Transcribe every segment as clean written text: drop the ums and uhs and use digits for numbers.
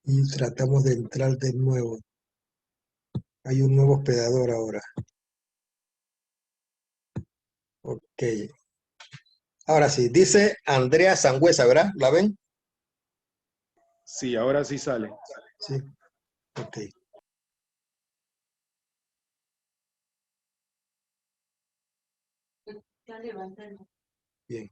y tratamos de entrar de nuevo. Hay un nuevo hospedador ahora. Ok. Ahora sí, dice Andrea Sangüesa, ¿verdad? ¿La ven? Sí, ahora sí sale. Sí. Ok. Bien.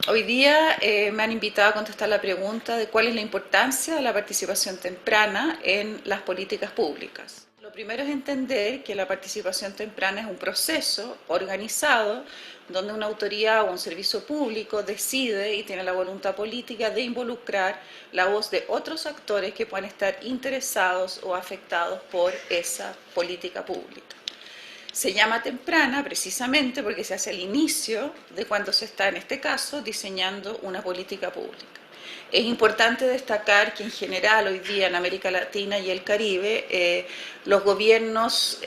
Hoy día me han invitado a contestar la pregunta de cuál es la importancia de la participación temprana en las políticas públicas. Lo primero es entender que la participación temprana es un proceso organizado donde una autoridad o un servicio público decide y tiene la voluntad política de involucrar la voz de otros actores que puedan estar interesados o afectados por esa política pública. Se llama temprana precisamente porque se hace al inicio de cuando se está, en este caso, diseñando una política pública. Es importante destacar que en general hoy día en América Latina y el Caribe los gobiernos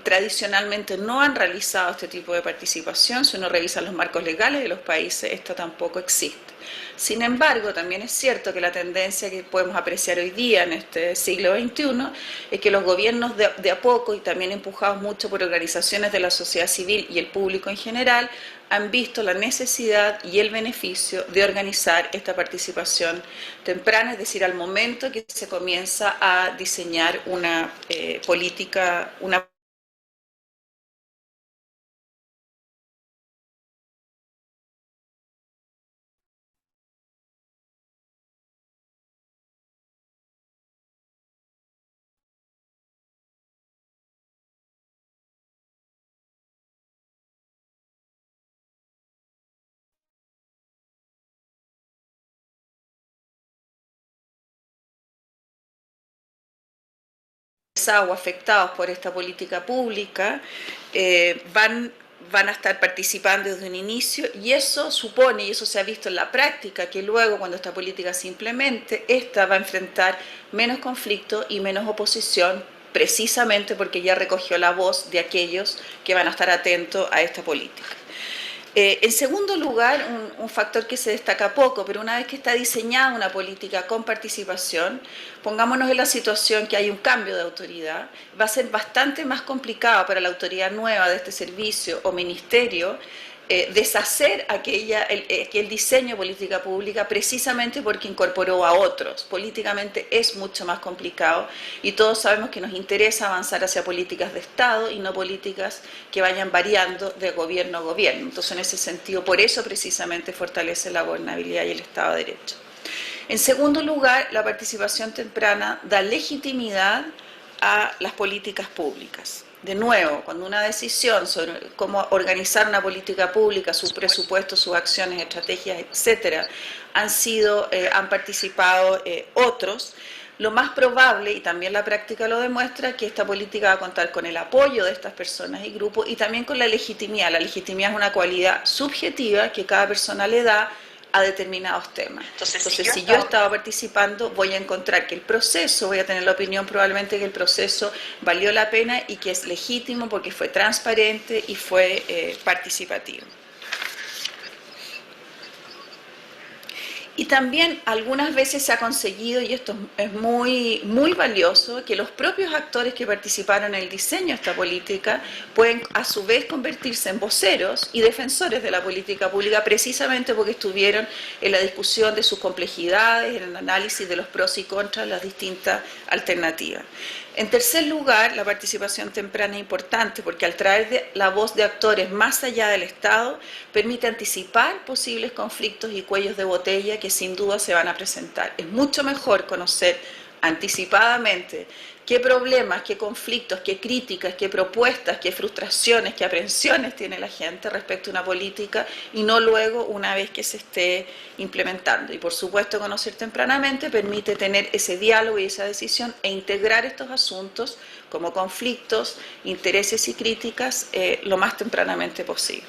tradicionalmente no han realizado este tipo de participación. Si uno revisa los marcos legales de los países, esto tampoco existe. Sin embargo, también es cierto que la tendencia que podemos apreciar hoy día en este siglo XXI es que los gobiernos de a poco, y también empujados mucho por organizaciones de la sociedad civil y el público en general, han visto la necesidad y el beneficio de organizar esta participación temprana, es decir, al momento que se comienza a diseñar una política, una o afectados por esta política pública van a estar participando desde un inicio, y eso supone, y eso se ha visto en la práctica, que luego cuando esta política se implemente, esta va a enfrentar menos conflicto y menos oposición, precisamente porque ya recogió la voz de aquellos que van a estar atentos a esta política. En segundo lugar, un factor que se destaca poco, pero una vez que está diseñada una política con participación, pongámonos en la situación que hay un cambio de autoridad, va a ser bastante más complicado para la autoridad nueva de este servicio o ministerio deshacer aquel diseño de política pública precisamente porque incorporó a otros. Políticamente es mucho más complicado y todos sabemos que nos interesa avanzar hacia políticas de Estado y no políticas que vayan variando de gobierno a gobierno. Entonces, en ese sentido, por eso precisamente fortalece la gobernabilidad y el Estado de Derecho. En segundo lugar, la participación temprana da legitimidad a las políticas públicas. De nuevo, cuando una decisión sobre cómo organizar una política pública, sus presupuestos, sus acciones, estrategias, etcétera, han participado otros, lo más probable, y también la práctica lo demuestra, que esta política va a contar con el apoyo de estas personas y grupos y también con la legitimidad. La legitimidad es una cualidad subjetiva que cada persona le da a determinados temas. Entonces si yo estaba participando, voy a encontrar que el proceso, voy a tener la opinión probablemente que el proceso valió la pena y que es legítimo porque fue transparente y fue participativo. Y también algunas veces se ha conseguido, y esto es muy, muy valioso, que los propios actores que participaron en el diseño de esta política pueden a su vez convertirse en voceros y defensores de la política pública precisamente porque estuvieron en la discusión de sus complejidades, en el análisis de los pros y contras de las distintas alternativas. En tercer lugar, la participación temprana es importante porque al traer la voz de actores más allá del Estado, permite anticipar posibles conflictos y cuellos de botella que sin duda se van a presentar. Es mucho mejor conocer anticipadamente qué problemas, qué conflictos, qué críticas, qué propuestas, qué frustraciones, qué aprensiones tiene la gente respecto a una política y no luego una vez que se esté implementando. Y por supuesto conocer tempranamente permite tener ese diálogo y esa decisión e integrar estos asuntos como conflictos, intereses y críticas lo más tempranamente posible.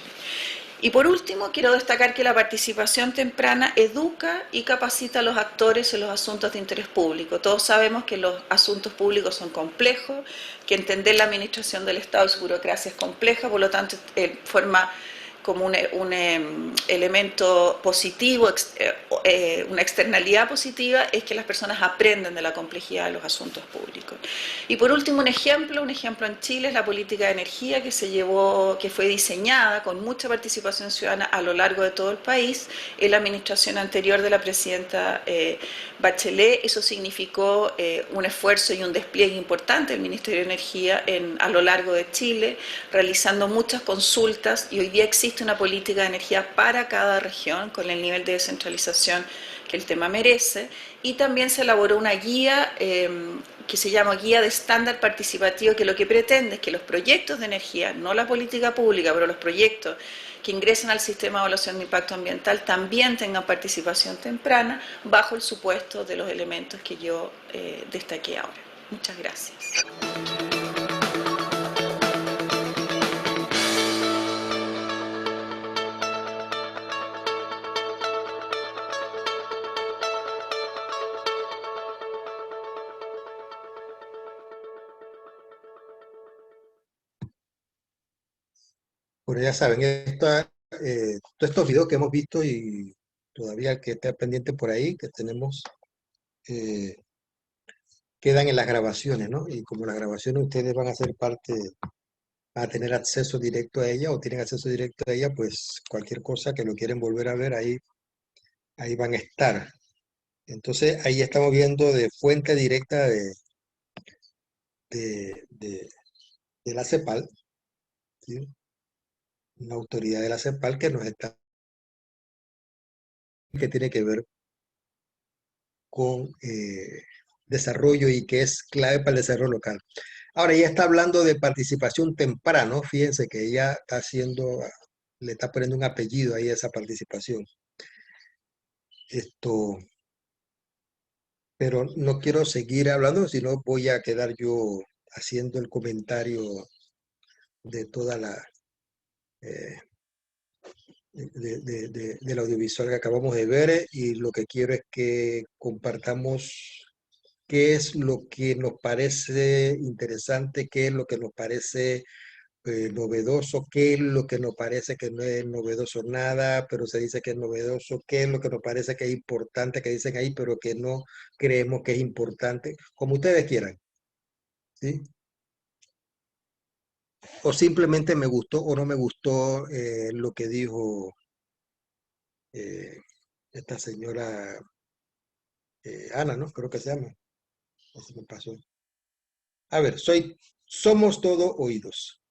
Y por último, quiero destacar que la participación temprana educa y capacita a los actores en los asuntos de interés público. Todos sabemos que los asuntos públicos son complejos, que entender la administración del Estado y su burocracia es compleja, por lo tanto, forma como un elemento positivo, una externalidad positiva, es que las personas aprenden de la complejidad de los asuntos públicos. Y por último, un ejemplo en Chile es la política de energía que fue diseñada con mucha participación ciudadana a lo largo de todo el país en la administración anterior de la presidenta Bachelet. Eso significó un esfuerzo y un despliegue importante del Ministerio de Energía a lo largo de Chile, realizando muchas consultas, y hoy día existe una política de energía para cada región con el nivel de descentralización que el tema merece, y también se elaboró una guía que se llama Guía de Estándar Participativo, que lo que pretende es que los proyectos de energía, no la política pública, pero los proyectos que ingresan al sistema de evaluación de impacto ambiental también tengan participación temprana bajo el supuesto de los elementos que yo destaqué ahora. Muchas gracias. Bueno, ya saben, todos estos videos que hemos visto y todavía que está pendiente por ahí, que tenemos, eh, quedan en las grabaciones, ¿no? Y como las grabaciones ustedes van a ser parte, van a tener acceso directo a ella o tienen acceso directo a ella, pues cualquier cosa que lo quieren volver a ver, ahí van a estar. Entonces, ahí estamos viendo de fuente directa de, de, de la CEPAL, ¿sí? Una autoridad de la CEPAL que nos está, que tiene que ver con desarrollo y que es clave para el desarrollo local. Ahora, ella está hablando de participación temprana, fíjense que ella está haciendo, le está poniendo un apellido ahí a esa participación. Esto, pero no quiero seguir hablando, sino voy a quedar yo haciendo el comentario de toda la del audiovisual que acabamos de ver, y lo que quiero es que compartamos qué es lo que nos parece interesante, qué es lo que nos parece novedoso, qué es lo que nos parece que no es novedoso nada, pero se dice que es novedoso, qué es lo que nos parece que es importante, que dicen ahí, pero que no creemos que es importante, como ustedes quieran, ¿sí? O simplemente me gustó o no me gustó lo que dijo eh, esta señora Ana, ¿no? Creo que se llama. Así me pasó. A ver, somos todo oídos.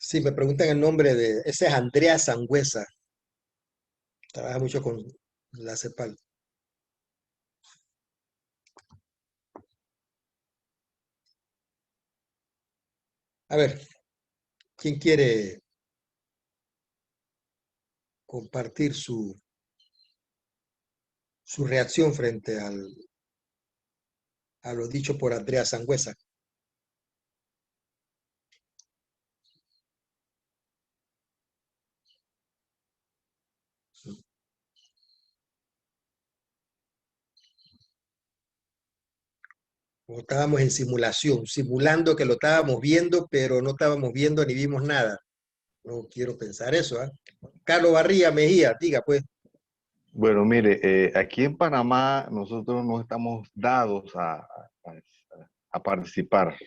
Sí, me preguntan el nombre ese es Andrea Sangüesa, trabaja mucho con la CEPAL. A ver, ¿quién quiere compartir su reacción frente a lo dicho por Andrea Sangüesa? O estábamos en simulación, simulando que lo estábamos viendo, pero no estábamos viendo ni vimos nada. No quiero pensar eso, ¿ah? Carlos Barría Mejía, diga pues. Bueno, mire, aquí en Panamá nosotros no estamos dados a participar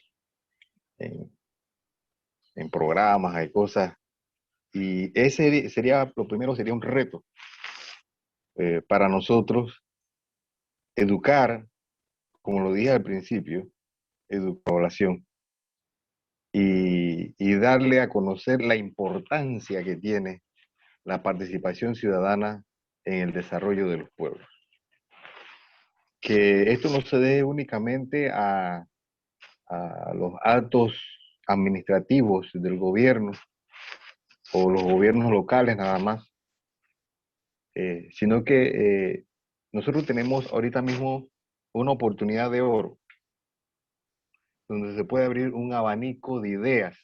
en, en programas y cosas, y ese sería, lo primero sería un reto para nosotros educar, como lo dije al principio, población y darle a conocer la importancia que tiene la participación ciudadana en el desarrollo de los pueblos. Que esto no se dé únicamente a los actos administrativos del gobierno o los gobiernos locales nada más, sino que nosotros tenemos ahorita mismo una oportunidad de oro, donde se puede abrir un abanico de ideas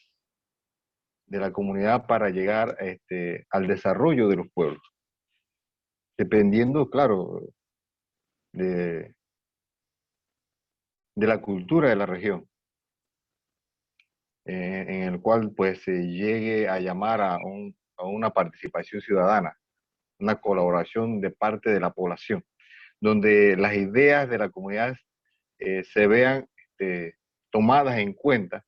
de la comunidad para llegar al desarrollo de los pueblos, dependiendo, claro, de, de la cultura de la región, en el cual pues se llegue a llamar a una participación ciudadana, una colaboración de parte de la población, donde las ideas de la comunidad se vean tomadas en cuenta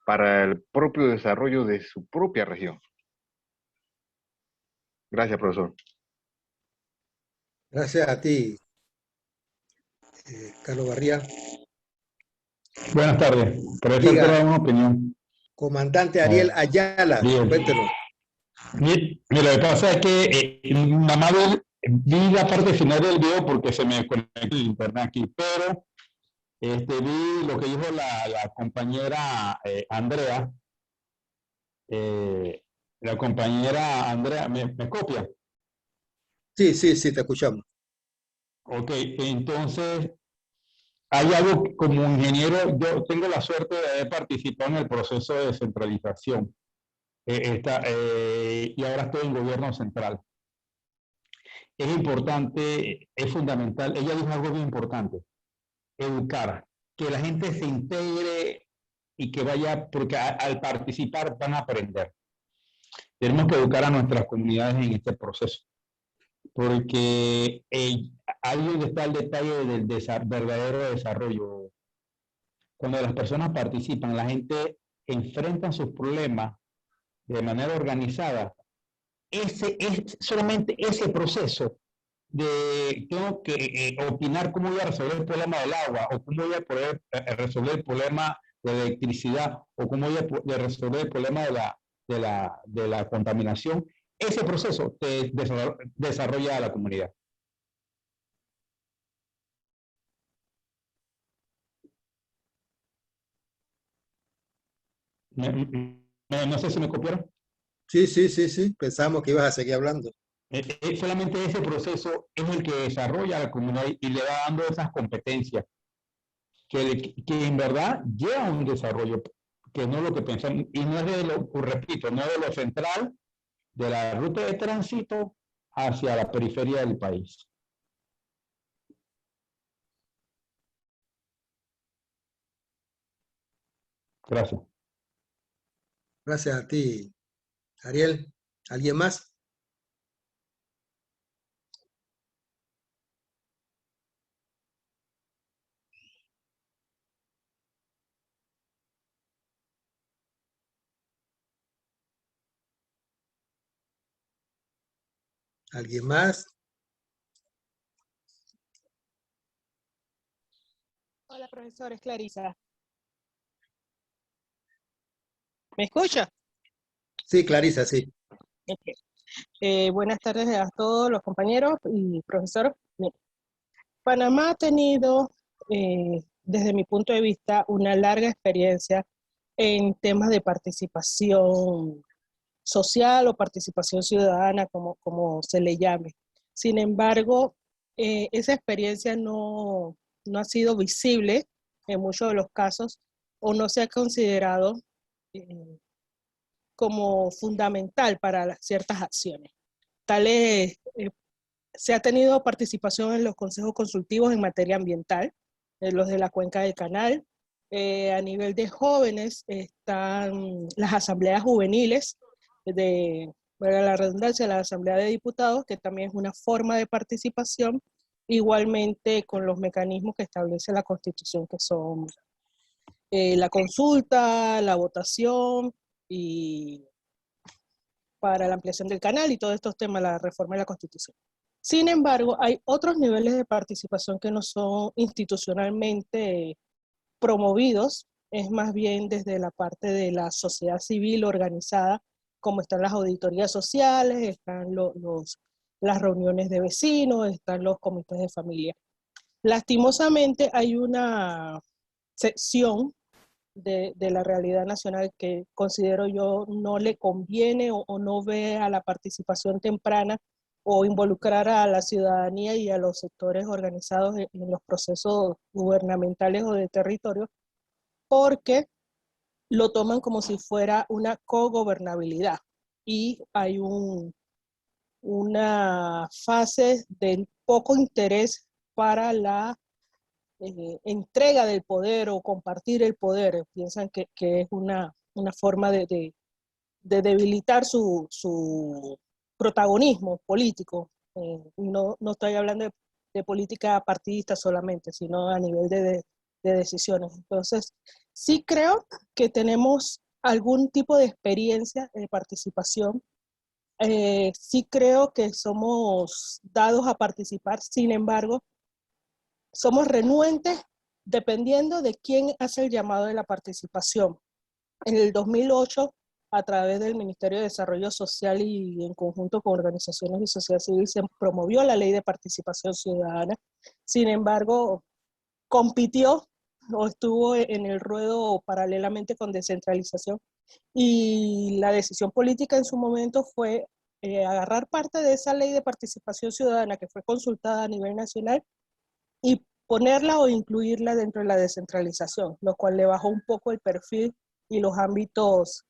para el propio desarrollo de su propia región. Gracias, profesor. Gracias a ti, Carlos Barría. Buenas tardes. Profesor, Diga, quiero dar una opinión. comandante Ariel Ayala, Bien. cuéntenos. Mira, lo que pasa es que nada más vi la parte final del video porque se me conectó el internet aquí, pero vi lo que dijo la compañera Andrea. La compañera Andrea, ¿me copia? Sí, sí, sí, te escuchamos. Ok, entonces hay algo que como ingeniero, yo tengo la suerte de haber participado en el proceso de descentralización y ahora estoy en gobierno central. Es importante, es fundamental, ella dijo algo bien importante, educar, que la gente se integre y que vaya, porque al participar van a aprender. Tenemos que educar a nuestras comunidades en este proceso, porque ahí donde está el detalle del verdadero desarrollo. Cuando las personas participan, la gente enfrenta sus problemas de manera organizada. Ese es solamente ese proceso de tengo que opinar cómo voy a resolver el problema del agua, o cómo voy a poder resolver el problema de la electricidad, o cómo voy a resolver el problema de la contaminación. Ese proceso te desarrolla a la comunidad. No sé si me copiaron. Sí, sí, sí, sí, pensamos que ibas a seguir hablando. Solamente ese proceso es el que desarrolla a la comunidad y le va dando esas competencias que en verdad lleva a un desarrollo, que no es lo que pensamos, y no es de lo, repito, no es de lo central de la ruta de tránsito hacia la periferia del país. Gracias. Gracias a ti, Ariel. ¿Alguien más? ¿Alguien más? Hola, profesor, es Clarisa. ¿Me escucha? Sí, Clarisa, sí. Okay. Buenas tardes a todos los compañeros y profesor. Panamá ha tenido, desde mi punto de vista, una larga experiencia en temas de participación social o participación ciudadana, como se le llame. Sin embargo, esa experiencia no ha sido visible en muchos de los casos o no se ha considerado como fundamental para ciertas acciones. Tales, se ha tenido participación en los consejos consultivos en materia ambiental, los de la Cuenca del Canal. A nivel de jóvenes están las asambleas juveniles, para la redundancia, la Asamblea de Diputados, que también es una forma de participación, igualmente con los mecanismos que establece la Constitución, que son la consulta, la votación y para la ampliación del canal y todos estos temas, la reforma de la Constitución. Sin embargo, hay otros niveles de participación que no son institucionalmente promovidos, es más bien desde la parte de la sociedad civil organizada, como están las auditorías sociales, están las reuniones de vecinos, están los comités de familia. Lastimosamente hay una sección de la realidad nacional que considero yo no le conviene o no ve a la participación temprana o involucrar a la ciudadanía y a los sectores organizados en los procesos gubernamentales o de territorio, porque lo toman como si fuera una cogobernabilidad y hay una fase de poco interés para la entrega del poder o compartir el poder. Piensan que es una forma de debilitar su protagonismo político. No estoy hablando de política partidista solamente, sino a nivel de decisiones. Entonces, sí creo que tenemos algún tipo de experiencia de participación. Sí creo que somos dados a participar, sin embargo, somos renuentes dependiendo de quién hace el llamado de la participación. En el 2008, a través del Ministerio de Desarrollo Social y en conjunto con organizaciones de sociedad civil, se promovió la Ley de Participación Ciudadana. Sin embargo, compitió o estuvo en el ruedo paralelamente con descentralización, y la decisión política en su momento fue agarrar parte de esa Ley de Participación Ciudadana que fue consultada a nivel nacional y ponerla o incluirla dentro de la descentralización, lo cual le bajó un poco el perfil y los ámbitos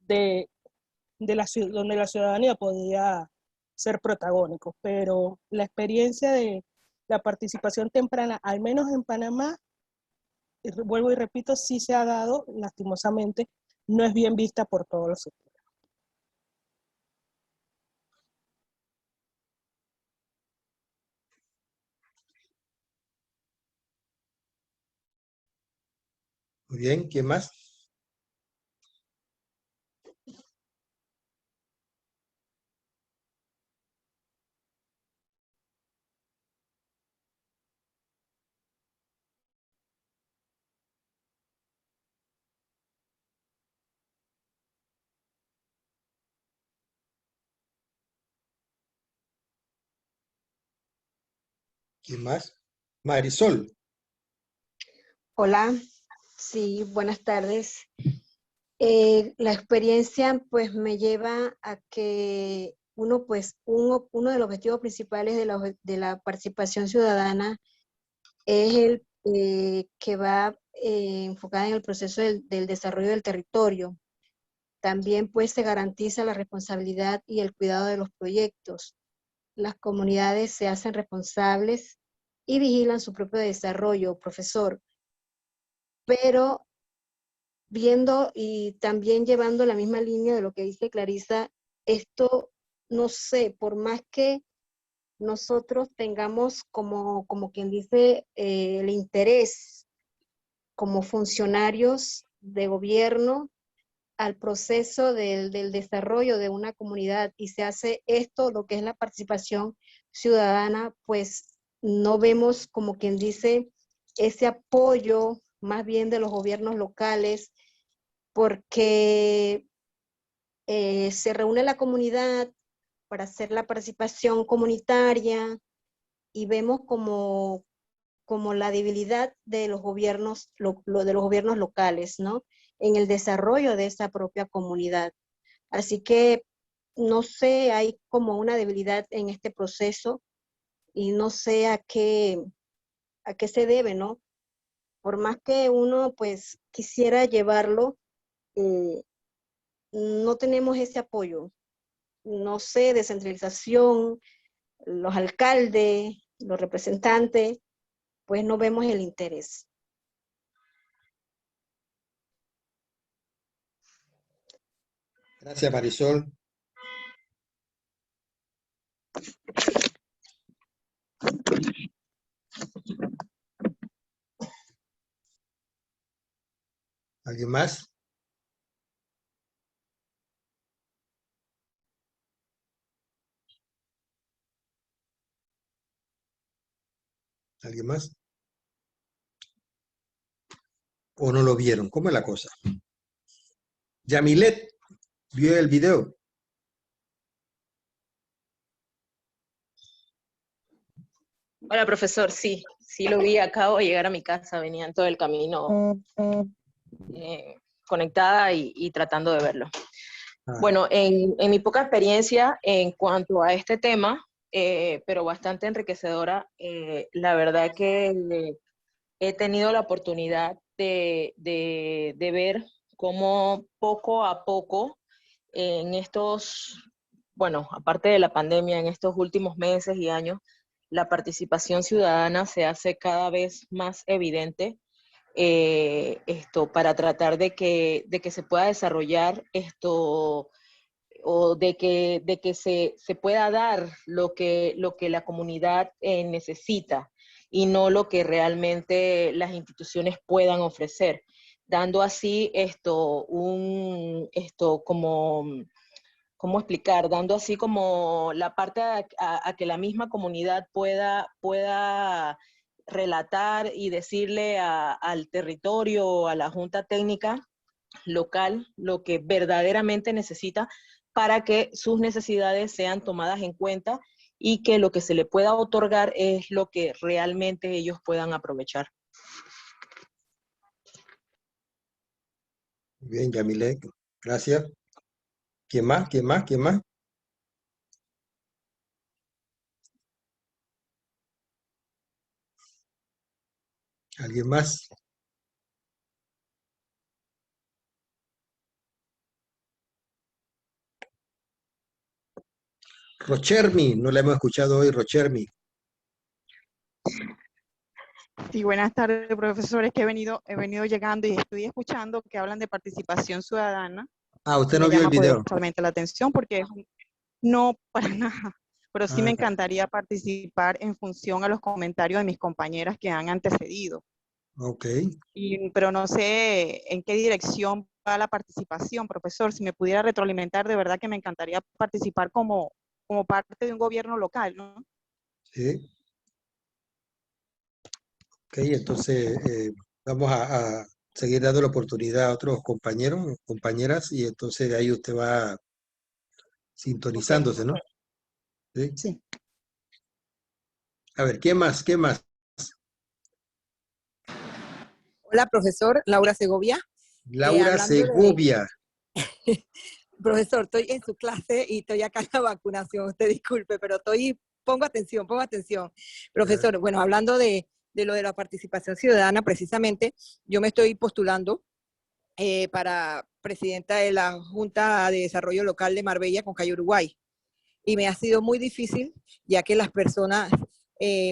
donde la ciudadanía podía ser protagónico. Pero la experiencia de la participación temprana, al menos en Panamá, vuelvo y repito, sí se ha dado, lastimosamente, no es bien vista por todos los sectores. Muy bien, ¿quién más? ¿Quién más? Marisol. Hola, sí, buenas tardes. La experiencia pues me lleva a que uno de los objetivos principales de la participación ciudadana es el que va enfocada en el proceso del desarrollo del territorio. También pues se garantiza la responsabilidad y el cuidado de los proyectos. Las comunidades se hacen responsables y vigilan su propio desarrollo, profesor. Pero viendo y también llevando la misma línea de lo que dice Clarisa, esto, no sé, por más que nosotros tengamos como quien dice el interés como funcionarios de gobierno al proceso del desarrollo de una comunidad y se hace esto, lo que es la participación ciudadana, pues no vemos como quien dice ese apoyo más bien de los gobiernos locales, porque se reúne la comunidad para hacer la participación comunitaria y vemos como la debilidad de los gobiernos, de los gobiernos locales, ¿no? En el desarrollo de esa propia comunidad. Así que, no sé, hay como una debilidad en este proceso y no sé a qué se debe, ¿no? Por más que uno, pues, quisiera llevarlo, no tenemos ese apoyo. No sé, descentralización, los alcaldes, los representantes, pues no vemos el interés. Gracias, Marisol. ¿Alguien más? ¿Alguien más? ¿O no lo vieron? ¿Cómo es la cosa? Yamilet, ¿vio el video? Hola, profesor, sí lo vi, acabo de llegar a mi casa, venía en todo el camino conectada y tratando de verlo. Ah, Bueno, en mi poca experiencia en cuanto a este tema, pero bastante enriquecedora. La verdad que he tenido la oportunidad de ver cómo poco a poco en estos, bueno, aparte de la pandemia, en estos últimos meses y años, la participación ciudadana se hace cada vez más evidente, para tratar de que se pueda desarrollar esto, o de que se pueda dar lo que la comunidad necesita y no lo que realmente las instituciones puedan ofrecer, dando así como, ¿cómo explicar? Dando así como la parte a que la misma comunidad pueda relatar y decirle al territorio, a la junta técnica local, lo que verdaderamente necesita para que sus necesidades sean tomadas en cuenta y que lo que se le pueda otorgar es lo que realmente ellos puedan aprovechar. Bien, Yamile, gracias. ¿Quién más? ¿Quién más? ¿Quién más? ¿Alguien más? Rochermi, no la hemos escuchado hoy, Rochermi. Sí, buenas tardes, profesores, que he venido llegando y estoy escuchando que hablan de participación ciudadana Ah, y usted no me vio el llama video. poderosamente la atención porque no para nada, pero sí me Ah, encantaría participar en función a los comentarios de mis compañeras que han antecedido. ok. Pero no sé en qué dirección va la participación, profesor. Si me pudiera retroalimentar, de verdad que me encantaría participar como parte de un gobierno local, ¿no? Sí. Ok, entonces vamos a seguir dando la oportunidad a otros compañeros, compañeras, y entonces de ahí usted va Ok. sintonizándose, ¿no? Sí. Sí. A ver, ¿quién más? ¿Quién más? Hola, profesor Laura Segovia. Laura Hablando de, Segovia. profesor, estoy en su clase y estoy acá en la vacunación. Usted disculpe, pero pongo atención, pongo atención. Ah, Profesor, bueno, hablando de lo de la participación ciudadana, precisamente, yo me estoy postulando para presidenta de la Junta de Desarrollo Local de Marbella con Calle Uruguay. Y me ha sido muy difícil, ya que las personas,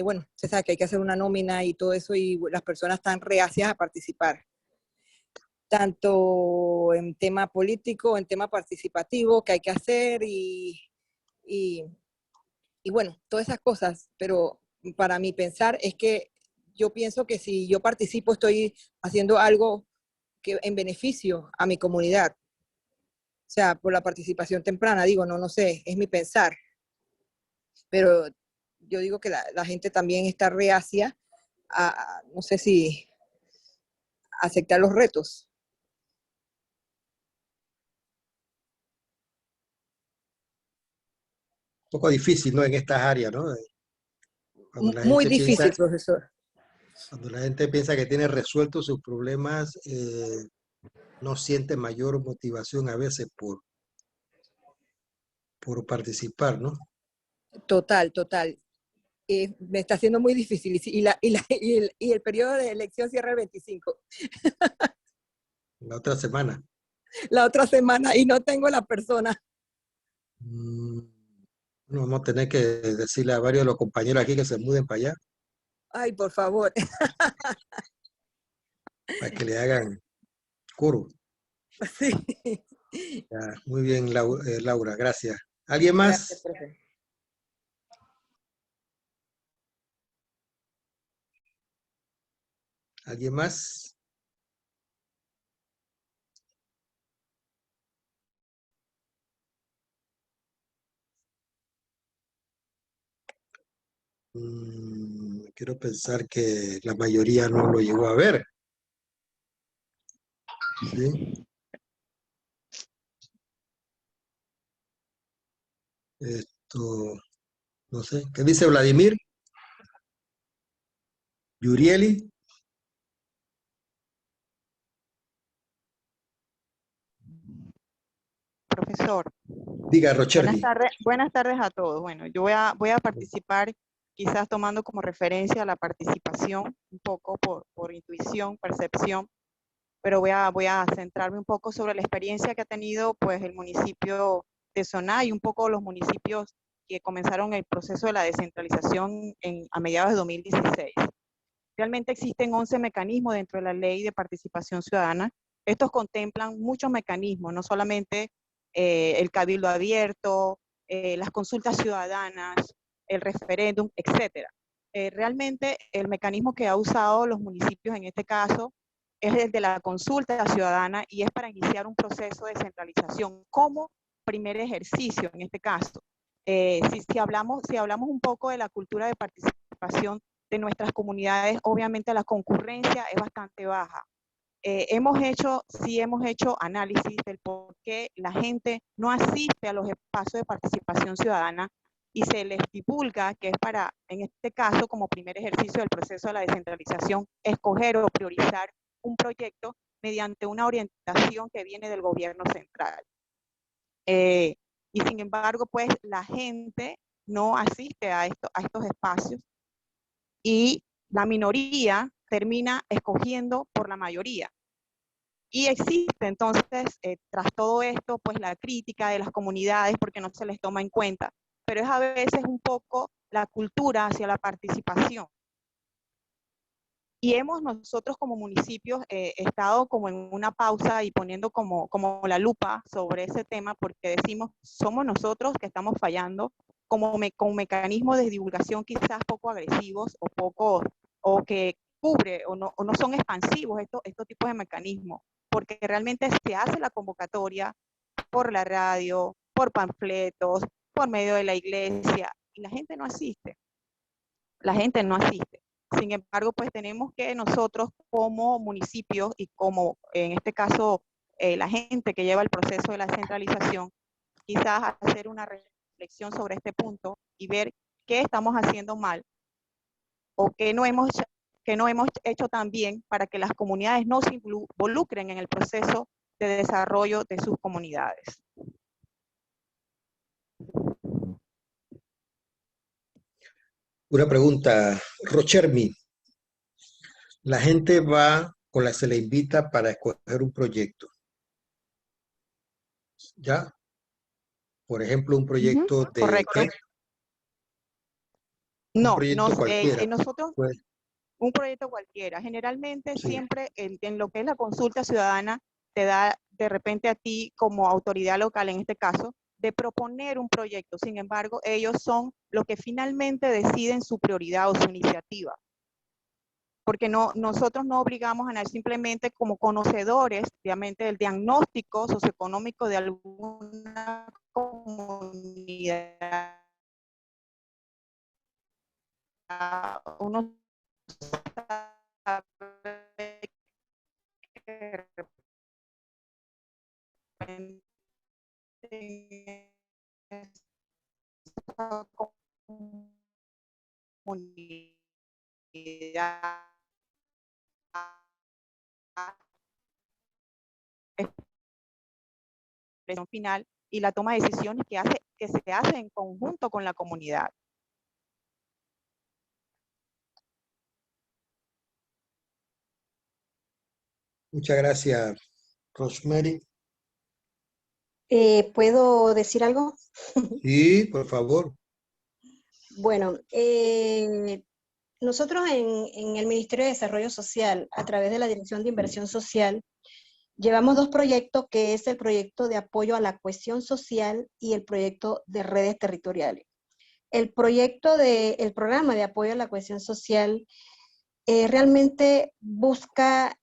bueno, se sabe que hay que hacer una nómina y todo eso, y las personas están reacias a participar, tanto en tema político, en tema participativo que hay que hacer y, y bueno, todas esas cosas, pero para mi pensar es que yo pienso que si yo participo estoy haciendo algo que en beneficio a mi comunidad, o sea, por la participación temprana, digo, no sé, es mi pensar, pero yo digo que la gente también está reacia no sé si aceptar los retos. un poco difícil, ¿no? En estas áreas, ¿no? Cuando la Muy gente piensa, difícil, profesor. cuando la gente piensa que tiene resueltos sus problemas, no siente mayor motivación a veces por participar, ¿no? Total, total. Me está haciendo muy difícil y el periodo de elección cierra el 25, La otra semana. la otra semana, y no tengo la persona. Mm, bueno, vamos a tener que decirle a varios de los compañeros aquí que se muden para allá, Ay, por favor. para que le hagan coro. Sí. Ya, muy bien, Laura, gracias. ¿Alguien Gracias, más? profe. ¿Alguien más? Quiero pensar que la mayoría no lo llegó a ver. ¿Sí? Esto, no sé. ¿Qué dice Vladimir? ¿Yurieli? profesor. Diga, Rocherdi. Buenas tardes a todos. Bueno, yo voy a participar, quizás tomando como referencia la participación, un poco por intuición, percepción, pero voy a centrarme un poco sobre la experiencia que ha tenido pues el municipio de Soná y un poco los municipios que comenzaron el proceso de la descentralización a mediados de 2016. Realmente existen 11 mecanismos dentro de la ley de participación ciudadana. Estos contemplan muchos mecanismos, no solamente el cabildo abierto, las consultas ciudadanas, el referéndum, etc. Realmente el mecanismo que ha usado los municipios en este caso es el de la consulta ciudadana y es para iniciar un proceso de descentralización como primer ejercicio en este caso. Si hablamos un poco de la cultura de participación de nuestras comunidades, obviamente la concurrencia es bastante baja. Hemos hecho análisis del por qué la gente no asiste a los espacios de participación ciudadana y se les divulga que es para, en este caso, como primer ejercicio del proceso de la descentralización, escoger o priorizar un proyecto mediante una orientación que viene del gobierno central. Y sin embargo, pues la gente no asiste a estos espacios y la minoría termina escogiendo por la mayoría. Y existe entonces, tras todo esto, pues la crítica de las comunidades porque no se les toma en cuenta, pero es a veces un poco la cultura hacia la participación. Y hemos nosotros como municipios estado como en una pausa y poniendo como la lupa sobre ese tema porque decimos, somos nosotros que estamos fallando con mecanismos de divulgación quizás poco agresivos o que cubre o no son expansivos estos tipos de mecanismos, porque realmente se hace la convocatoria por la radio, por panfletos, por medio de la iglesia, y la gente no asiste. La gente no asiste. Sin embargo, pues tenemos que nosotros como municipios y como en este caso la gente que lleva el proceso de la centralización, quizás hacer una reflexión sobre este punto y ver qué estamos haciendo mal o qué no hemos hecho tan bien para que las comunidades no se involucren en el proceso de desarrollo de sus comunidades. Una pregunta, Rochermi. La gente va o se le invita para escoger un proyecto. ¿Ya? Por ejemplo, un proyecto de... Correcto. ¿qué? No, cualquiera. nosotros, Pues, un proyecto cualquiera. Generalmente sí. siempre en lo que es la consulta ciudadana te da de repente a ti como autoridad local, en este caso, de proponer un proyecto. Sin embargo, ellos son los que finalmente deciden su prioridad o su iniciativa. Porque nosotros no obligamos a nadie, simplemente como conocedores, obviamente, del diagnóstico socioeconómico de alguna comunidad. Uno sabe que en esa comunidad expresión final y la toma de decisiones que se hace en conjunto con la comunidad. Muchas gracias, Rosemary. ¿Puedo decir algo? Sí, por favor. Bueno, nosotros en el Ministerio de Desarrollo Social, a través de la Dirección de Inversión Social, llevamos dos proyectos, que es el proyecto de apoyo a la cohesión social y el proyecto de redes territoriales. El programa de apoyo a la cohesión social realmente busca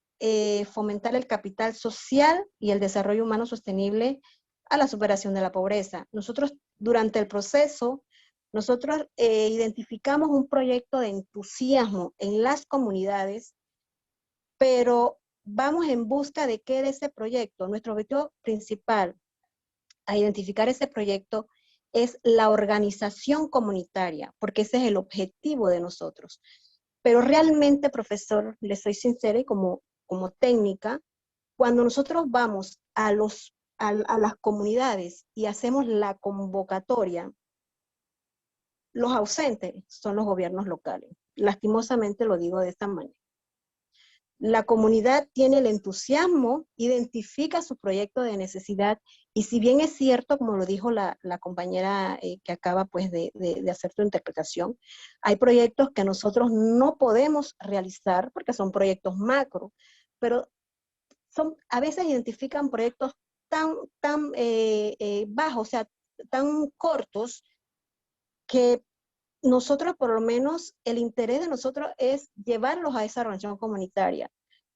fomentar el capital social y el desarrollo humano sostenible a la superación de la pobreza. Nosotros, durante el proceso, identificamos un proyecto de entusiasmo en las comunidades, pero vamos en busca de qué de ese proyecto. Nuestro objetivo principal a identificar ese proyecto es la organización comunitaria, porque ese es el objetivo de nosotros. Pero realmente, profesor, le soy sincera y como técnica, cuando nosotros vamos a los a las comunidades y hacemos la convocatoria, los ausentes son los gobiernos locales. Lastimosamente lo digo de esta manera. La comunidad tiene el entusiasmo, identifica su proyecto de necesidad, y si bien es cierto, como lo dijo la compañera que acaba pues de hacer tu interpretación, hay proyectos que nosotros no podemos realizar porque son proyectos macro, pero a veces identifican proyectos tan bajos, o sea, tan cortos, que nosotros, por lo menos, el interés de nosotros es llevarlos a esa organización comunitaria.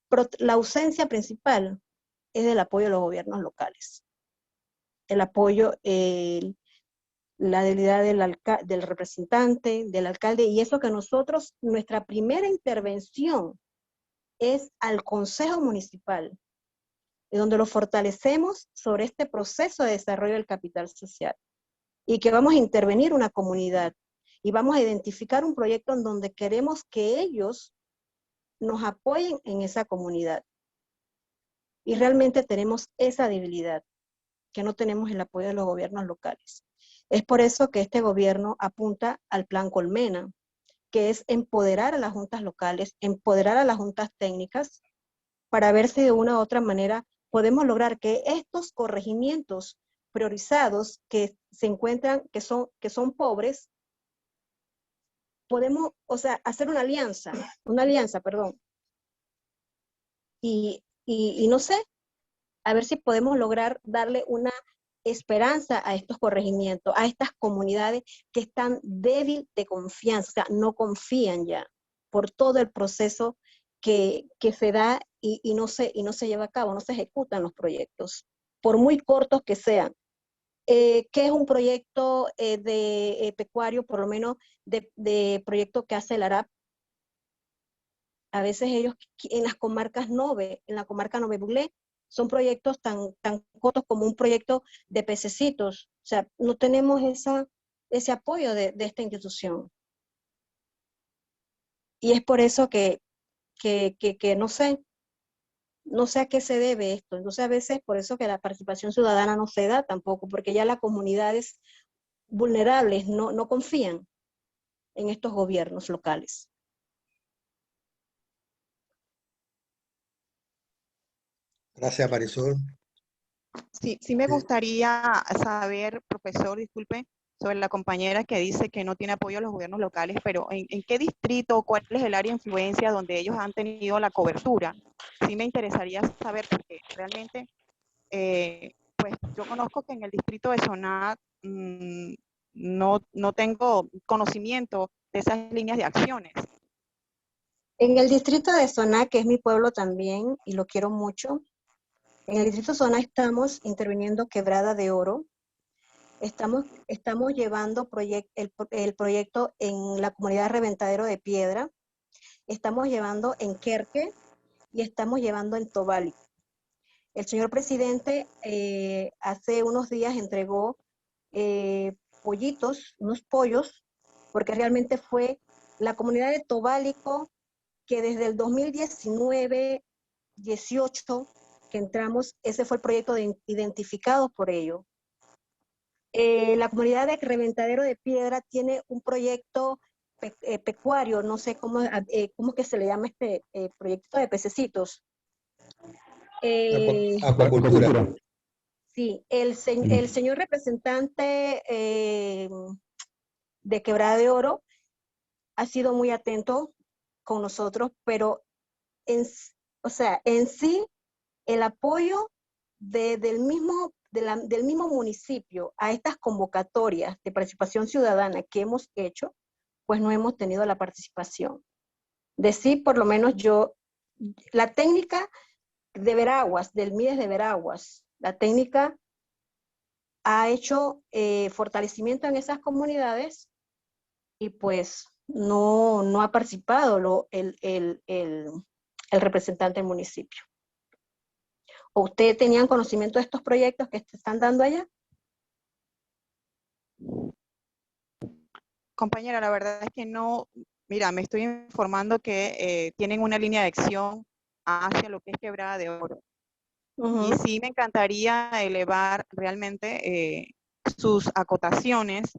Pero la ausencia principal es del apoyo de los gobiernos locales. El apoyo, la debilidad del representante, del alcalde, y eso que nosotros, nuestra primera intervención es al Consejo Municipal, donde lo fortalecemos sobre este proceso de desarrollo del capital social, y que vamos a intervenir una comunidad, y vamos a identificar un proyecto en donde queremos que ellos nos apoyen en esa comunidad. Y realmente tenemos esa debilidad, que no tenemos el apoyo de los gobiernos locales. Es por eso que este gobierno apunta al Plan Colmena, que es empoderar a las juntas locales, empoderar a las juntas técnicas, para ver si de una u otra manera podemos lograr que estos corregimientos priorizados que se encuentran, que son pobres, podemos, o sea, hacer una alianza, perdón. Y no sé, a ver si podemos lograr darle una esperanza a estos corregimientos, a estas comunidades que están débil de confianza, o sea, no confían ya por todo el proceso que se da y no se lleva a cabo, no se ejecutan los proyectos, por muy cortos que sean. ¿Qué es un proyecto de pecuario, por lo menos de proyecto que hace el ARAP? A veces ellos en las comarcas Nove, en la comarca Nove Bulé, son proyectos tan cortos como un proyecto de pececitos. O sea, no tenemos ese apoyo de esta institución. Y es por eso que no sé a qué se debe esto. Entonces, a veces por eso que la participación ciudadana no se da tampoco, porque ya las comunidades vulnerables no confían en estos gobiernos locales. Gracias, Marisol. Sí me gustaría saber, profesor, disculpe, sobre la compañera que dice que no tiene apoyo a los gobiernos locales, pero ¿en qué distrito, cuál es el área de influencia donde ellos han tenido la cobertura? Sí me interesaría saber, porque realmente, pues yo conozco que en el distrito de Soná no tengo conocimiento de esas líneas de acciones. En el distrito de Soná, que es mi pueblo también, y lo quiero mucho, en el distrito de Soná estamos interviniendo Quebrada de Oro. Estamos llevando el proyecto en la comunidad Reventadero de Piedra. Estamos llevando en Querque y estamos llevando en Tobali. El señor presidente hace unos días entregó unos pollos, porque realmente fue la comunidad de Tobálico que desde el 2019, 18, que entramos, ese fue el proyecto identificado por ello. La comunidad de Reventadero de Piedra tiene un proyecto pecuario, no sé cómo que se le llama este proyecto de pececitos. Acuacultura. Sí, el señor representante de Quebrada de Oro ha sido muy atento con nosotros, pero en sí el apoyo del mismo municipio a estas convocatorias de participación ciudadana que hemos hecho, pues no hemos tenido la participación. De sí, por lo menos yo, la técnica de Veraguas, del MIDES de Veraguas, la técnica ha hecho fortalecimiento en esas comunidades y pues no ha participado el representante del municipio. ¿O ustedes tenían conocimiento de estos proyectos que se están dando allá? Compañera, la verdad es que no, mira, me estoy informando que tienen una línea de acción hacia lo que es Quebrada de Oro. Y sí me encantaría elevar realmente sus acotaciones,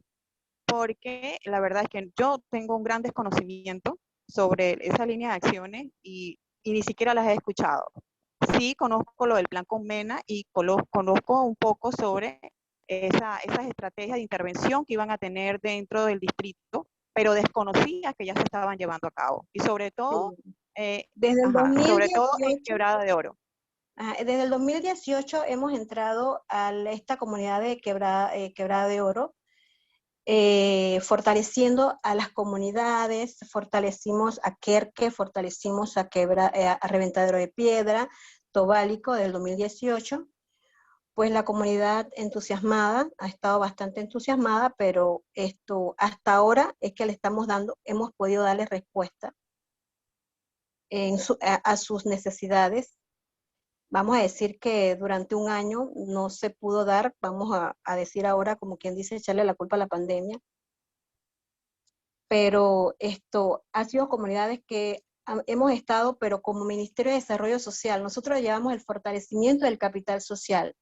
porque la verdad es que yo tengo un gran desconocimiento sobre esa línea de acciones y ni siquiera las he escuchado. Sí conozco lo del plan Conmena y conozco un poco sobre esas estrategias de intervención que iban a tener dentro del distrito, pero desconocía que ya se estaban llevando a cabo. Y sobre todo, Desde el sobre todo en 2018, Quebrada de Oro. desde el 2018 hemos entrado a esta comunidad de Quebrada de Oro, fortaleciendo a las comunidades, fortalecimos a Querque, fortalecimos a Reventadero de Piedra, Tobálico del 2018, pues la comunidad entusiasmada, ha estado bastante entusiasmada, pero esto hasta ahora es que le estamos dando, hemos podido darle respuesta a sus necesidades. Vamos a decir que durante un año no se pudo dar, vamos a decir ahora, como quien dice, echarle la culpa a la pandemia, pero esto ha sido comunidades que hemos estado, pero como Ministerio de Desarrollo Social, nosotros llevamos el fortalecimiento del capital social.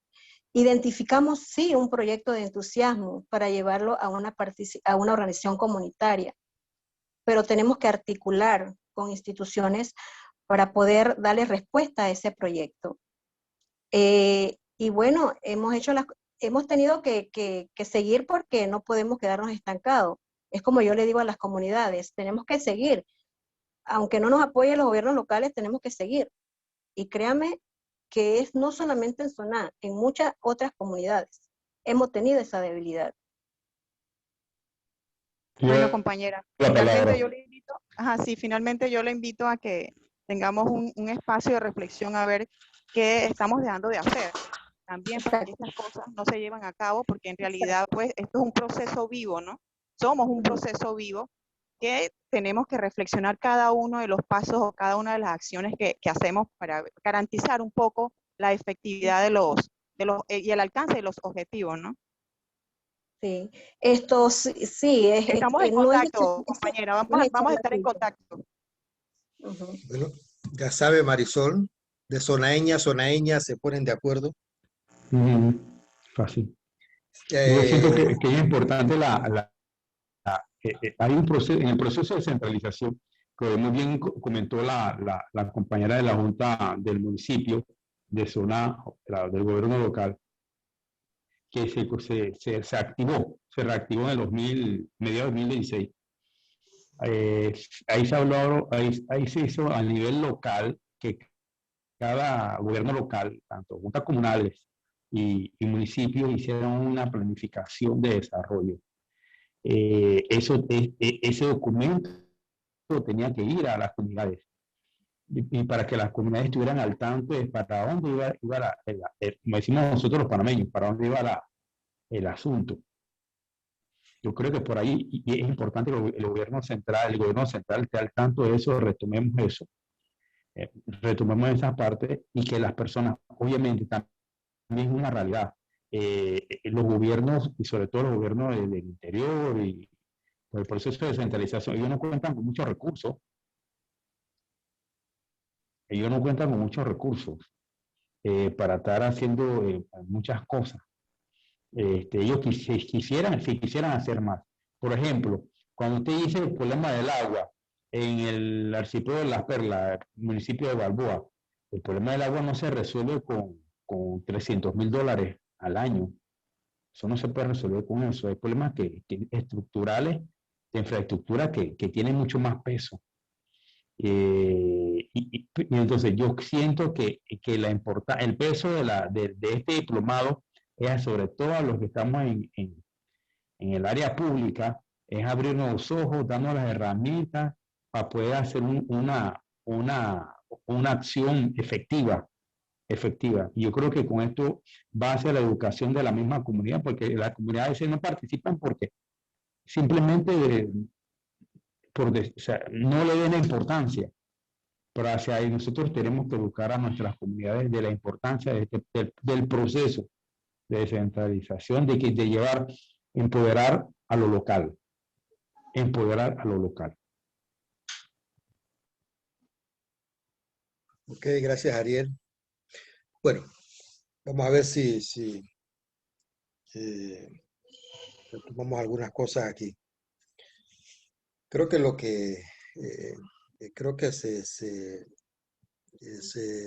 Identificamos, sí, un proyecto de entusiasmo para llevarlo a una organización comunitaria, pero tenemos que articular con instituciones para poder darle respuesta a ese proyecto. Y bueno, hemos tenido que seguir porque no podemos quedarnos estancados. Es como yo le digo a las comunidades, tenemos que seguir. Aunque no nos apoyen los gobiernos locales, tenemos que seguir. Y créame que es no solamente en Soná, en muchas otras comunidades hemos tenido esa debilidad. Bueno, compañera, finalmente yo le invito, finalmente yo le invito a que tengamos un espacio de reflexión a ver qué estamos dejando de hacer. También para que estas cosas no se lleven a cabo, porque en realidad, pues, esto es un proceso vivo, ¿no? Somos un proceso vivo que tenemos que reflexionar cada uno de los pasos o cada una de las acciones que hacemos para garantizar un poco la efectividad y el alcance de los objetivos, ¿no? Sí, esto sí es. Estamos en contacto, compañera, vamos a estar en contacto. Bueno, ya sabe Marisol, de zonaeña a zonaeña se ponen de acuerdo. Fácil. Yo siento que es importante hay un proceso, en el proceso de centralización, que muy bien comentó la compañera de la Junta del municipio, de zona del gobierno local, que se activó, se reactivó en el mediados de 2016. Ahí se habló, ahí se hizo a nivel local que cada gobierno local, tanto juntas comunales y municipios, hicieron una planificación de desarrollo. Ese documento tenía que ir a las comunidades y para que las comunidades estuvieran al tanto de para dónde iba como decimos nosotros los panameños, para dónde iba el asunto. Yo creo que por ahí y es importante que el gobierno central esté al tanto de eso, retomemos eso, retomemos esa parte y que las personas, obviamente, también es una realidad. Los gobiernos, y sobre todo los gobiernos del interior y por el proceso de descentralización, ellos no cuentan con muchos recursos. Para estar haciendo muchas cosas. Ellos quisieran hacer más. Por ejemplo, cuando usted dice el problema del agua en el archipiélago de Las Perlas, municipio de Balboa, el problema del agua no se resuelve con $300,000 al año. Eso no se puede resolver con eso. Hay problemas estructurales de infraestructura que tienen mucho más peso. Y entonces yo siento que el peso de este diplomado es sobre todo a los que estamos en el área pública, es abrirnos los ojos, darnos las herramientas para poder hacer una acción efectiva. Y yo creo que con esto va hacia la educación de la misma comunidad, porque las comunidades a veces no participan porque simplemente no le den la importancia. Pero hacia ahí nosotros tenemos que educar a nuestras comunidades de la importancia del proceso de descentralización, de empoderar a lo local. Ok, gracias Ariel. Bueno, Vamos a ver si retomamos algunas cosas aquí. Creo que creo que se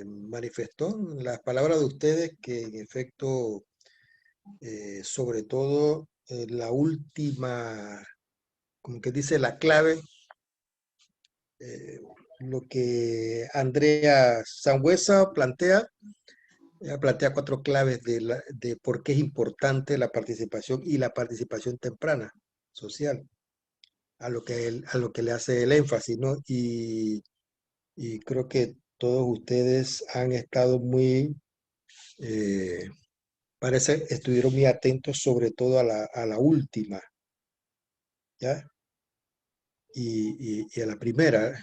manifestó en las palabras de ustedes que en efecto, sobre todo la última, como que dice la clave, lo que Andrea Sangüesa plantea. Ella plantea 4 claves de por qué es importante la participación y la participación temprana social, a lo que le hace el énfasis, ¿no? Y creo que todos ustedes han estado parece, estuvieron muy atentos sobre todo a la última, ¿ya? Y a la primera,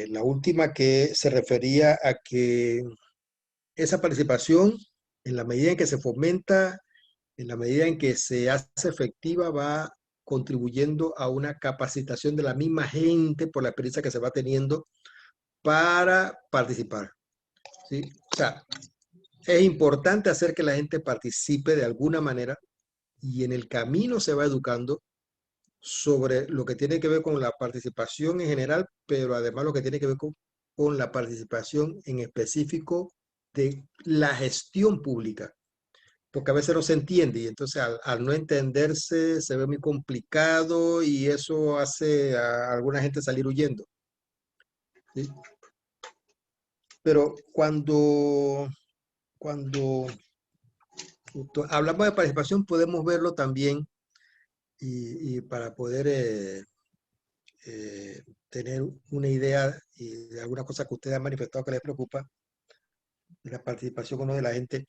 la última que se refería a que esa participación, en la medida en que se fomenta, en la medida en que se hace efectiva, va contribuyendo a una capacitación de la misma gente por la experiencia que se va teniendo para participar, ¿sí? O sea, es importante hacer que la gente participe de alguna manera y en el camino se va educando sobre lo que tiene que ver con la participación en general, pero además lo que tiene que ver con la participación en específico de la gestión pública, porque a veces no se entiende y entonces al no entenderse se ve muy complicado y eso hace a alguna gente salir huyendo, ¿sí? Pero cuando hablamos de participación podemos verlo también y para poder tener una idea y de alguna cosa que ustedes han manifestado que les preocupa, de la participación o no de la gente,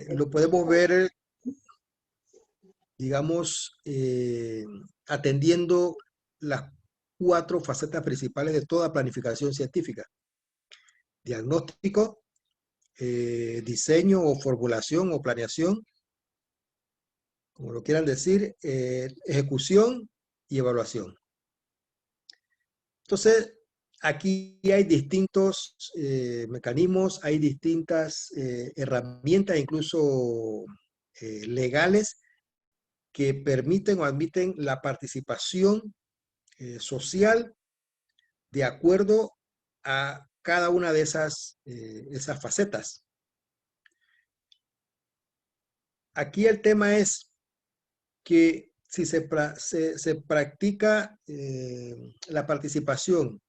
lo podemos ver, digamos, atendiendo las 4 facetas principales de toda planificación científica: diagnóstico, diseño o formulación o planeación, como lo quieran decir, ejecución y evaluación. Entonces, aquí hay distintos mecanismos, hay distintas herramientas, incluso legales, que permiten o admiten la participación social de acuerdo a cada una de esas facetas. Aquí el tema es que si se practica la participación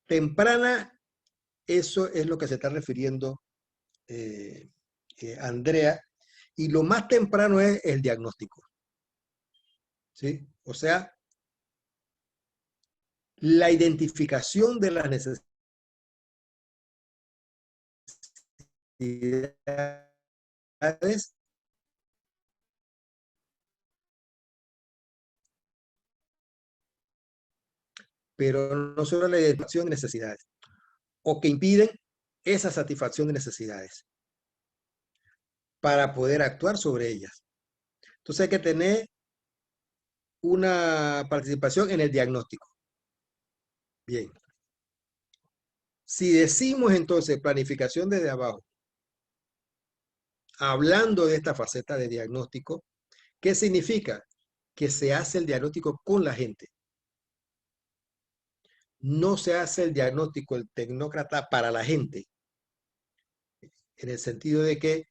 temprana, eso es lo que se está refiriendo Andrea, y lo más temprano es el diagnóstico, ¿sí? O sea, la identificación de las necesidades pero no solo la identificación de necesidades, o que impiden esa satisfacción de necesidades para poder actuar sobre ellas. Entonces hay que tener una participación en el diagnóstico. Bien. Si decimos entonces planificación desde abajo, hablando de esta faceta de diagnóstico, ¿qué significa? Que se hace el diagnóstico con la gente. No se hace el diagnóstico, el tecnócrata, para la gente, en el sentido de que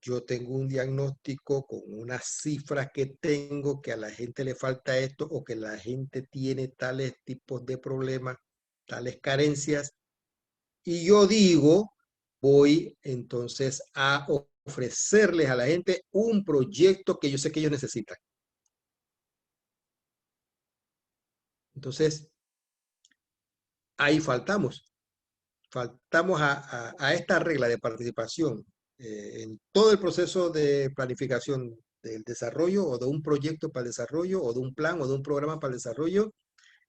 yo tengo un diagnóstico con unas cifras que tengo, que a la gente le falta esto, o que la gente tiene tales tipos de problemas, tales carencias, y yo digo, voy entonces a ofrecerles a la gente un proyecto que yo sé que ellos necesitan. Entonces, ahí faltamos. Faltamos a esta regla de participación en todo el proceso de planificación del desarrollo o de un proyecto para el desarrollo o de un plan o de un programa para el desarrollo.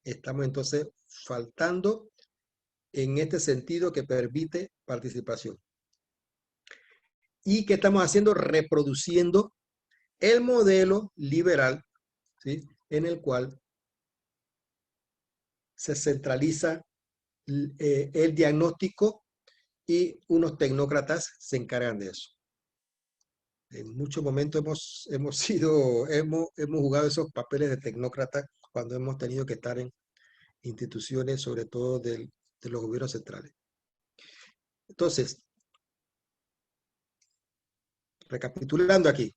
Estamos entonces faltando en este sentido que permite participación. ¿Y qué estamos haciendo? Reproduciendo el modelo liberal, ¿sí? En el cual se centraliza el diagnóstico y unos tecnócratas se encargan de eso. En muchos momentos hemos jugado esos papeles de tecnócrata cuando hemos tenido que estar en instituciones, sobre todo de los gobiernos centrales. Entonces, recapitulando aquí,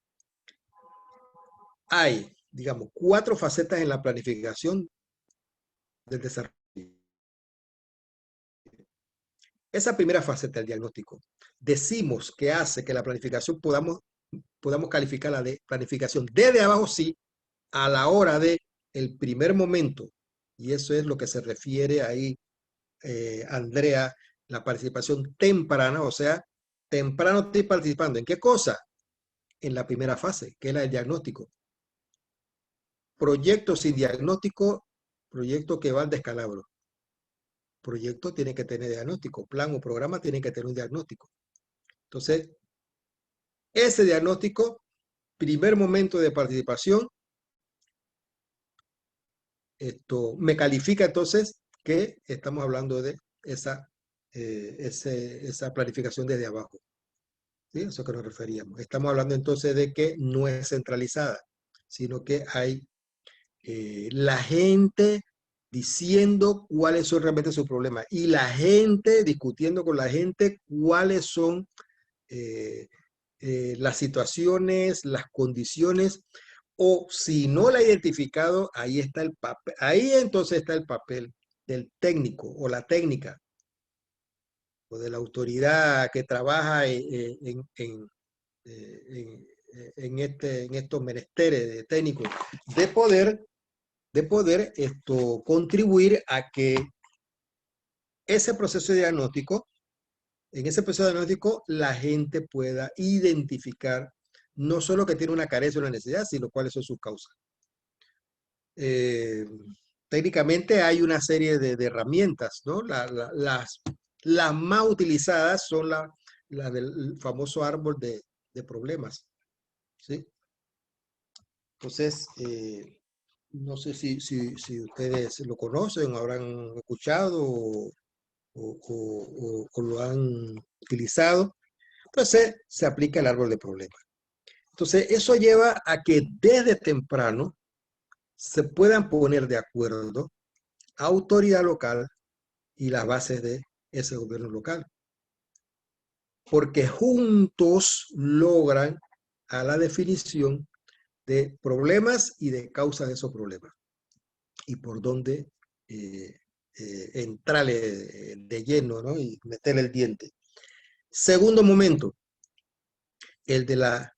hay, digamos, 4 facetas en la planificación del desarrollo. Esa primera faceta del diagnóstico, decimos que hace que la planificación podamos calificarla de planificación desde abajo, sí, a la hora de el primer momento, y eso es lo que se refiere ahí, Andrea, la participación temprana, o sea, temprano estoy participando. ¿En qué cosa? En la primera fase, que es la del diagnóstico. Proyecto sin diagnóstico, proyecto que va al descalabro. Proyecto tiene que tener diagnóstico, plan o programa tiene que tener un diagnóstico. Entonces, ese diagnóstico, primer momento de participación, esto me califica entonces que estamos hablando de esa planificación desde abajo. ¿Sí? Eso que nos referíamos. Estamos hablando entonces de que no es centralizada, sino que hay la gente diciendo cuáles son realmente sus problemas y la gente discutiendo con la gente cuáles son las situaciones, las condiciones, o si no la ha identificado, ahí está el papel, ahí entonces está el papel del técnico o la técnica o de la autoridad que trabaja en estos menesteres de técnicos, de poder contribuir a que ese proceso de diagnóstico, en ese proceso de diagnóstico, la gente pueda identificar no solo que tiene una carencia o una necesidad, sino cuáles son sus causas. Técnicamente hay una serie de herramientas, ¿no? Las más utilizadas son la del famoso árbol de problemas, ¿sí? Entonces, no sé si ustedes lo conocen, habrán escuchado o lo han utilizado. Entonces, se aplica el árbol de problemas. Entonces, eso lleva a que desde temprano se puedan poner de acuerdo autoridad local y las bases de ese gobierno local. Porque juntos logran a la definición de problemas y de causas de esos problemas. Y por dónde entrarle de lleno, ¿no? Y meterle el diente. Segundo momento, el de la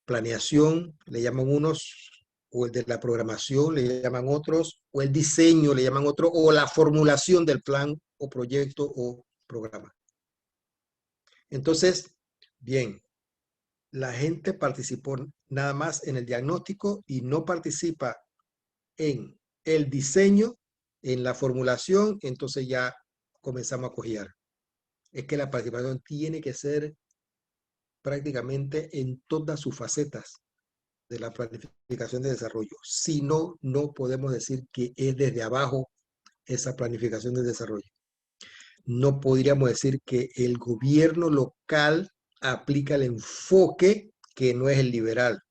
planeación, le llaman unos, o el de la programación, le llaman otros, o el diseño, le llaman otros, o la formulación del plan o proyecto o programa. Entonces, bien, la gente participó nada más en el diagnóstico y no participa en el diseño, en la formulación, entonces ya comenzamos a cojear. Es que la participación tiene que ser prácticamente en todas sus facetas de la planificación de desarrollo. Si no, no podemos decir que es desde abajo esa planificación de desarrollo. No podríamos decir que el gobierno local aplica el enfoque que no es el liberal,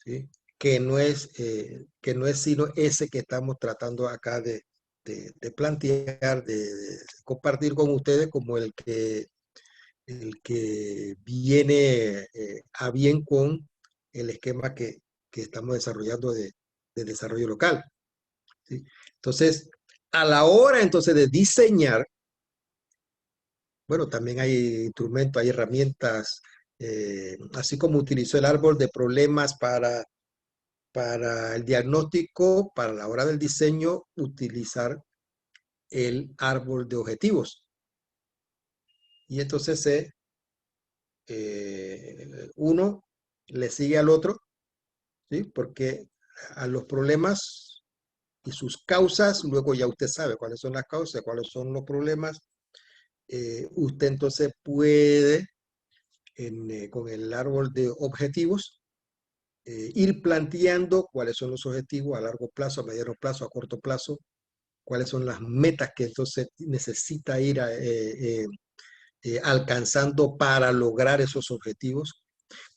¿sí? Que no es sino ese que estamos tratando acá de plantear, de compartir con ustedes como el que viene a bien con el esquema que estamos desarrollando de desarrollo local, ¿sí? Entonces, a la hora entonces de diseñar, bueno, también hay instrumentos, hay herramientas, así como utilizó el árbol de problemas para el diagnóstico, para la hora del diseño, utilizar el árbol de objetivos. Y entonces uno le sigue al otro, ¿sí? Porque a los problemas y sus causas, luego ya usted sabe cuáles son las causas, cuáles son los problemas. Usted entonces puede, con el árbol de objetivos, ir planteando cuáles son los objetivos a largo plazo, a mediano plazo, a corto plazo, cuáles son las metas que entonces necesita ir alcanzando para lograr esos objetivos,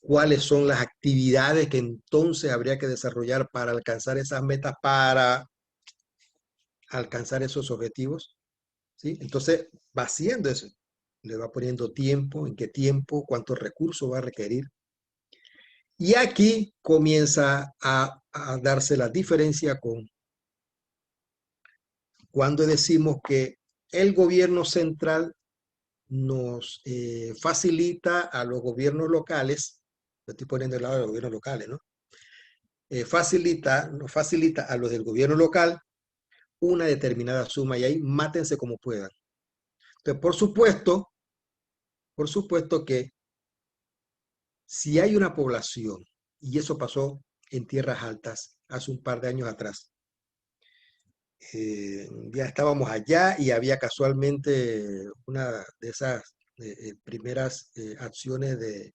cuáles son las actividades que entonces habría que desarrollar para alcanzar esas metas, para alcanzar esos objetivos, ¿sí? Entonces va haciendo eso, le va poniendo tiempo, en qué tiempo, cuántos recursos va a requerir. Y aquí comienza a darse la diferencia con cuando decimos que el gobierno central nos facilita a los gobiernos locales, lo estoy poniendo del lado de los gobiernos locales, ¿no? Nos facilita a los del gobierno local una determinada suma y ahí mátense como puedan. Entonces, por supuesto que si hay una población, y eso pasó en Tierras Altas hace un par de años atrás, ya estábamos allá y había casualmente una de esas primeras acciones de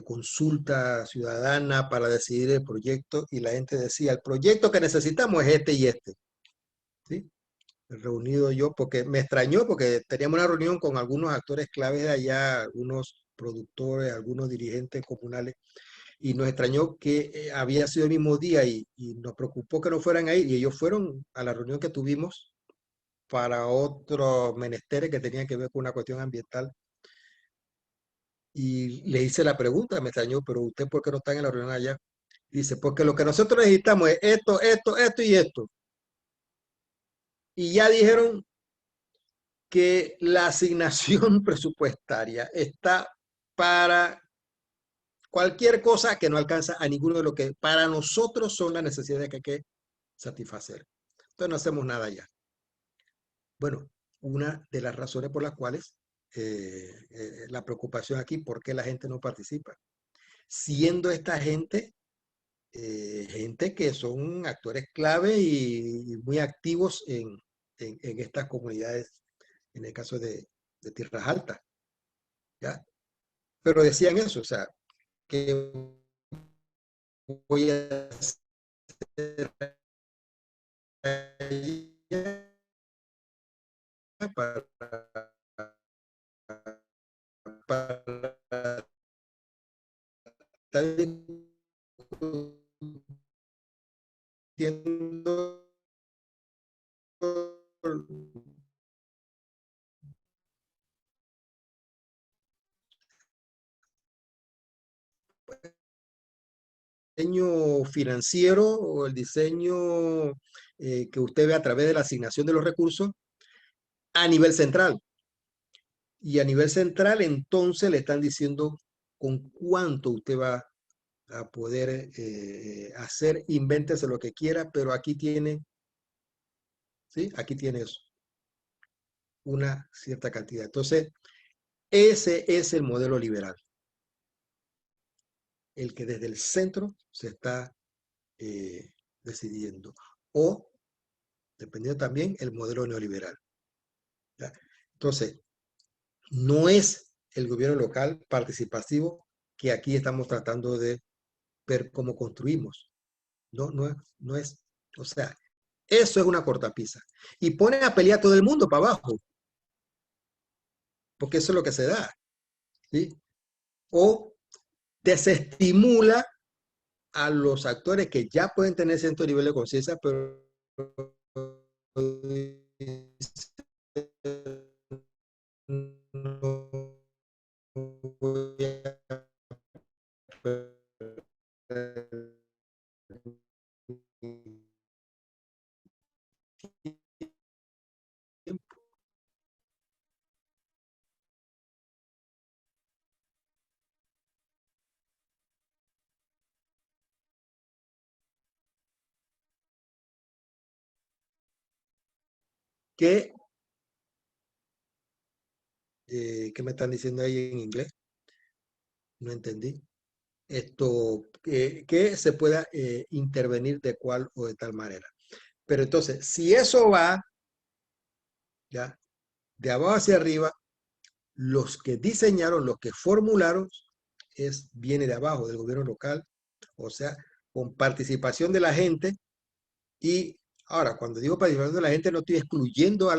consulta ciudadana para decidir el proyecto y la gente decía, el proyecto que necesitamos es este y este. ¿Sí? Reunido yo, porque me extrañó, porque teníamos una reunión con algunos actores claves de allá, algunos productores, algunos dirigentes comunales, y nos extrañó que había sido el mismo día y nos preocupó que no fueran ahí, y ellos fueron a la reunión que tuvimos para otros menesteres que tenían que ver con una cuestión ambiental. Y le hice la pregunta, me extrañó, pero usted, ¿por qué no está en la reunión allá? Dice, porque lo que nosotros necesitamos es esto, esto, esto y esto. Y ya dijeron que la asignación presupuestaria está para cualquier cosa que no alcanza a ninguno de lo que para nosotros son las necesidades que hay que satisfacer. Entonces no hacemos nada ya. Bueno, una de las razones por las cuales la preocupación aquí, ¿por qué la gente no participa? Siendo esta gente, gente que son actores clave y muy activos en estas comunidades, en el caso de Tierras Altas, ¿ya? Pero decían eso, o sea, que voy a hacer para estar discutiendo diseño financiero o el diseño que usted ve a través de la asignación de los recursos a nivel central. Y a nivel central, entonces le están diciendo con cuánto usted va a poder hacer, invéntese lo que quiera, pero aquí tiene, ¿sí? Aquí tiene eso, una cierta cantidad. Entonces, ese es el modelo liberal, el que desde el centro se está decidiendo. O, dependiendo también, el modelo neoliberal. ¿Ya? Entonces, no es el gobierno local participativo que aquí estamos tratando de ver cómo construimos. No es. O sea, eso es una cortapisa. Y ponen a pelear a todo el mundo para abajo. Porque eso es lo que se da. ¿Sí? O desestimula a los actores que ya pueden tener cierto nivel de conciencia, pero no voy a ¿Qué me están diciendo ahí en inglés? No entendí. Esto, que se pueda intervenir de cual o de tal manera. Pero entonces, si eso va, ya, de abajo hacia arriba, los que diseñaron, los que formularon, viene de abajo, del gobierno local, o sea, con participación de la gente. Y ahora, cuando digo participación de la gente, no estoy excluyendo a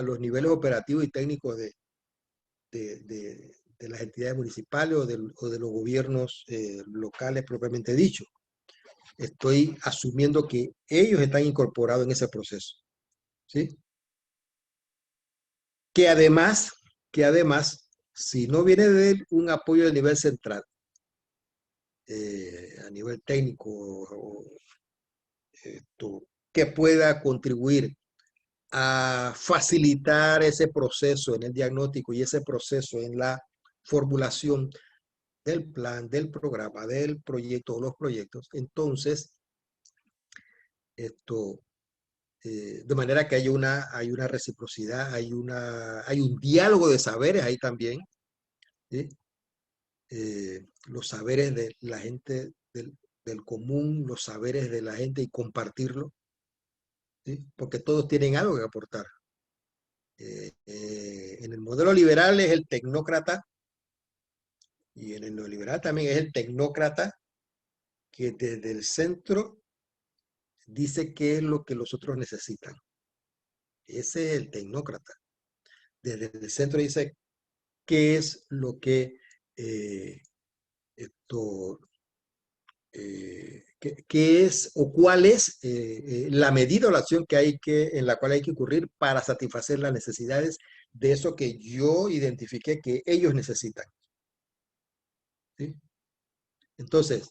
los niveles operativos y técnicos de las entidades municipales o de los gobiernos locales propiamente dicho. Estoy asumiendo que ellos están incorporados en ese proceso, ¿sí? Que además, si no viene de él un apoyo a nivel central, a nivel técnico, que pueda contribuir a facilitar ese proceso en el diagnóstico y ese proceso en la formulación del plan, del programa, del proyecto o los proyectos, entonces, de manera que hay una reciprocidad, hay un diálogo de saberes ahí también, ¿sí? Los saberes de la gente del común, los saberes de la gente y compartirlo, ¿sí? Porque todos tienen algo que aportar. En el modelo liberal es el tecnócrata y en el neoliberal también es el tecnócrata que desde el centro dice qué es lo que los otros necesitan. Ese es el tecnócrata. Desde el centro dice qué es lo que qué es o cuál es la medida o la acción en la cual hay que ocurrir para satisfacer las necesidades de eso que yo identifiqué que ellos necesitan. ¿Sí? Entonces,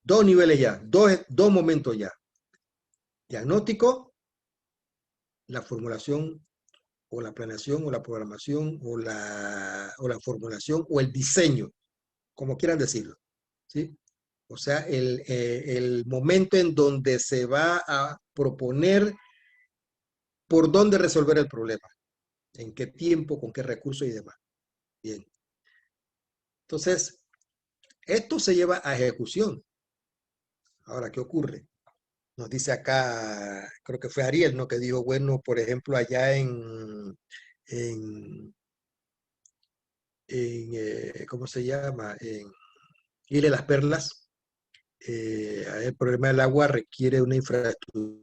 dos niveles ya, dos momentos ya. Diagnóstico, la formulación o la planeación o la programación o la formulación o el diseño, como quieran decirlo. ¿Sí? O sea, el momento en donde se va a proponer por dónde resolver el problema, en qué tiempo, con qué recursos y demás. Bien. Entonces, esto se lleva a ejecución. Ahora, ¿qué ocurre? Nos dice acá, creo que fue Ariel, ¿no? Que dijo, bueno, por ejemplo, allá en ¿cómo se llama? En Isla de las Perlas, el problema del agua requiere una infraestructura